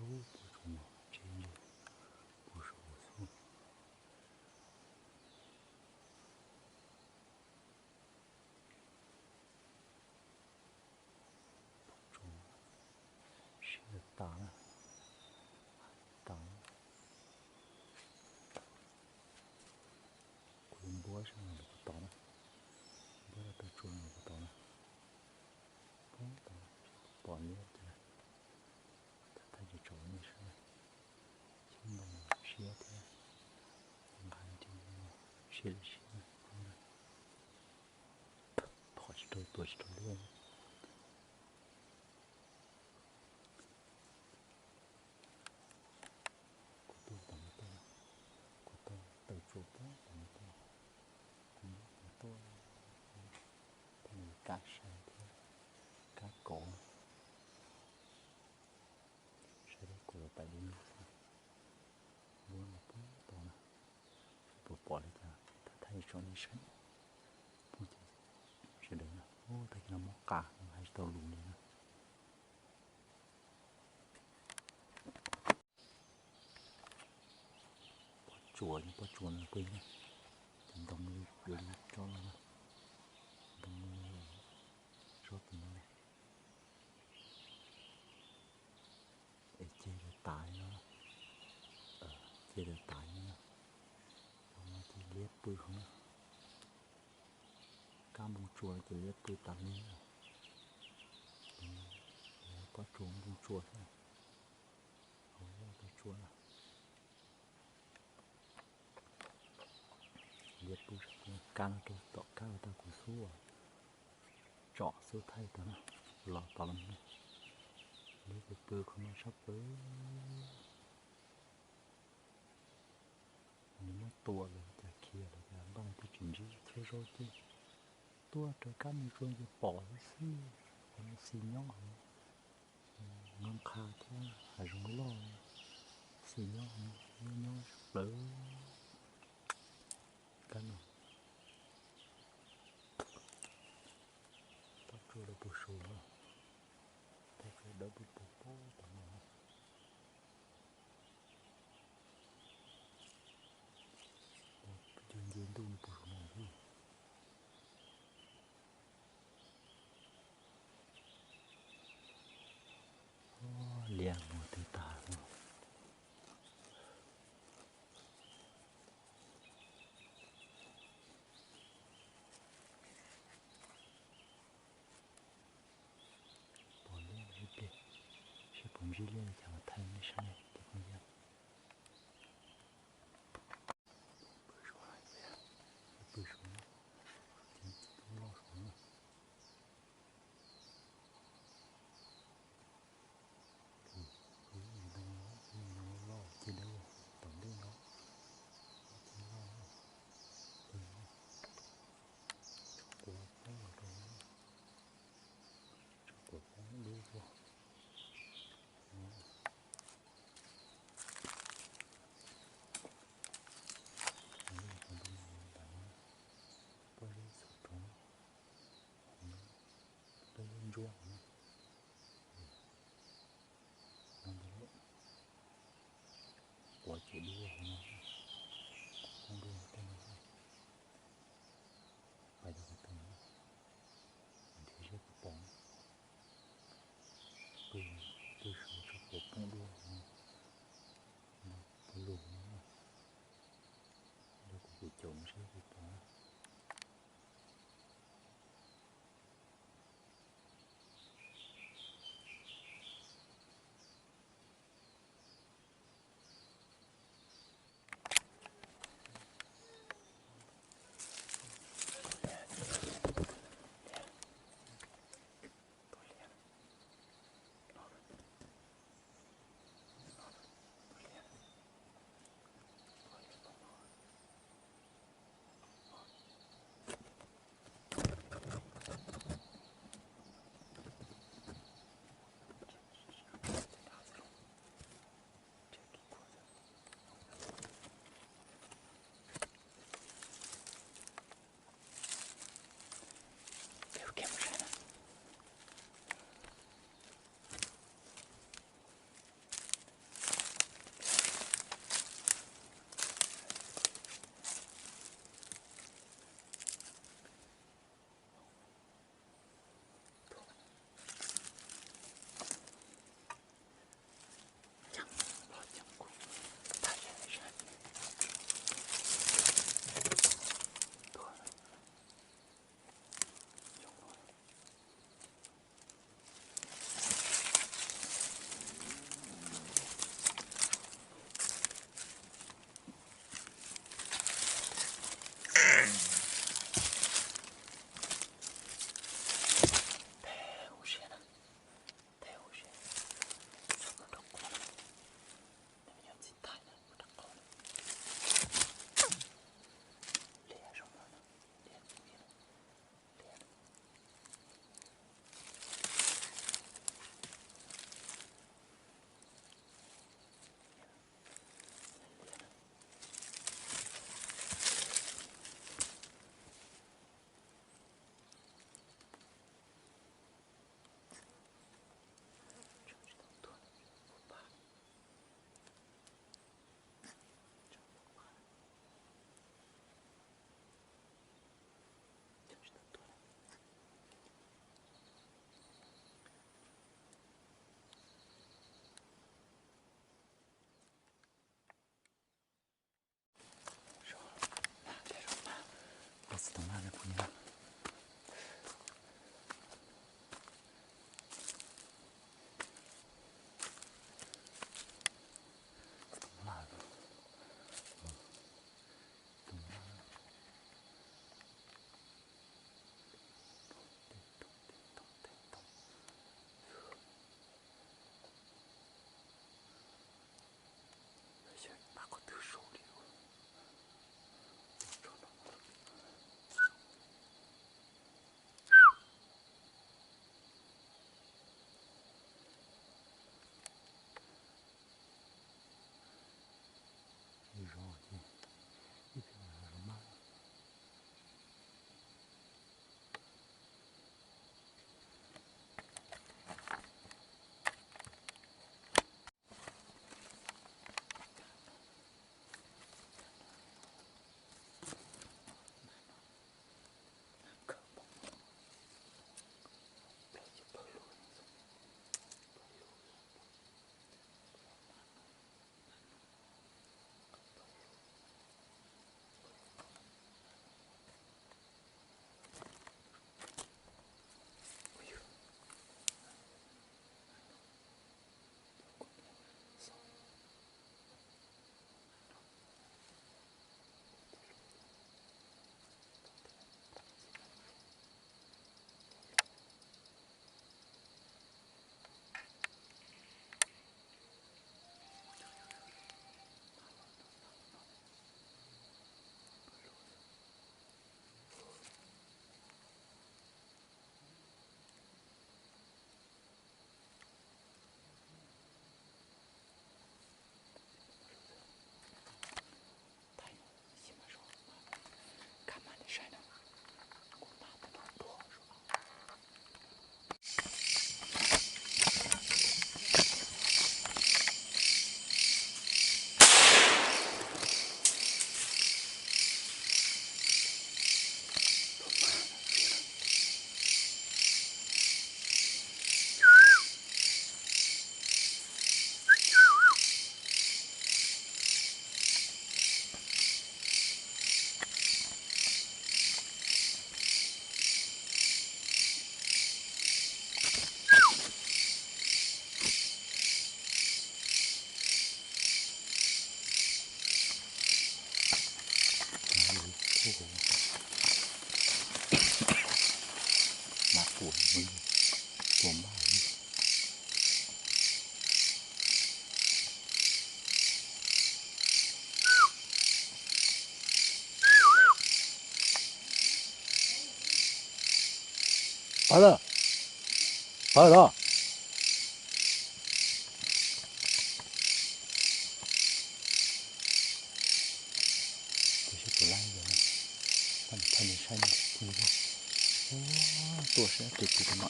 不重要，这也不是无错。不重要，谁打了？打了。滚波上了不倒了，波了被撞了不倒了，不倒了，爆裂的了，他就找你是了，听到了，谁的？我看听到谁的谁的，跑起头躲起头练。被主播等等，多，他们干啥的？干狗，谁的狗白领？我不懂了，不报了他，他也说你谁？不行，是的呢，他给他摸嘎，还是到路里呢？捉呢，不捉呢，不呢，等到你有你找了呢，等你找不呢，接着打呢，接着打呢，我就列不上了，刚不捉了就列不打你了，不捉不捉噻，我不捉了。列不上，干了都干了大古树啊，找手太大了，老大了呢，列个不可能上不，你们多了再开了，把那个经济介绍的，多这干没说就保死，我们谁鸟？能看的还是我老，谁鸟？鸟是不，干了。他做的不熟了，他做的不包的了。我就年度不是毛病。脸我都大了。我脸那边是工具脸讲太那什么地方讲。不说了，不说了，听老说了。老记得我，等着我。我不了中，我不路过。不是手中，不是装。我觉得我呢，工作干的好，摆着个灯，这些不帮，不是这个不路呢，不路呢，这个不重视不帮。好了，好了。这是不烂的，咱们看你山的，听到？哇，多少这几个买，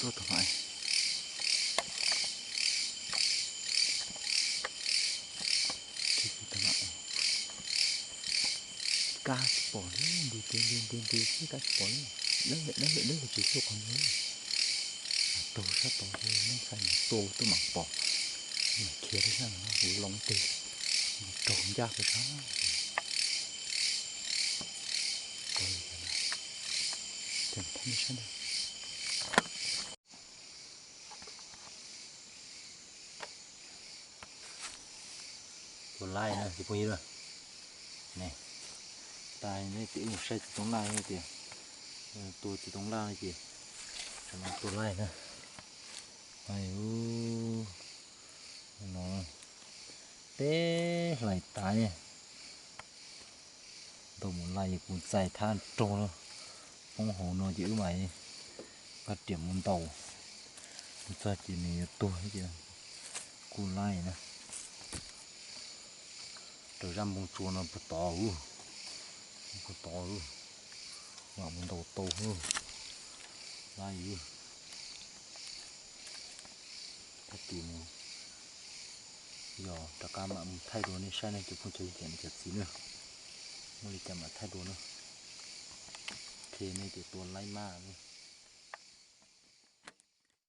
多少买？这几个买，cá bỏ đi, đi, cá bỏ đi, lấy chỉ số còn nữa, tô sát bỏ đi, nó xanh tô tôi mặc bỏ, mà kia đấy là nó hủ lông tê, trộn ra cái đó, đây là này, thêm thêm sao đây, còn lai nữa thì bao nhiêu rồi, này, tai này tí một sai tống lai này kìa, tôi chỉ tống lai kìa, cho nó tôi lai nữa. Ai u nó té lại tái tôi muốn lại cũng dài than trâu nó không hồ nó giữ mày phát triển môn tàu ra chỉ này tôi chứ cù lai nè rồi ra môn chua nó bự to mà môn tàu to hơn lai u phát triển giờ tất cả mọi thay đổi này sai này chụp không chơi hiện chụp gì nữa mới chậm mà thay đổi nữa thì này thì tuần lai ma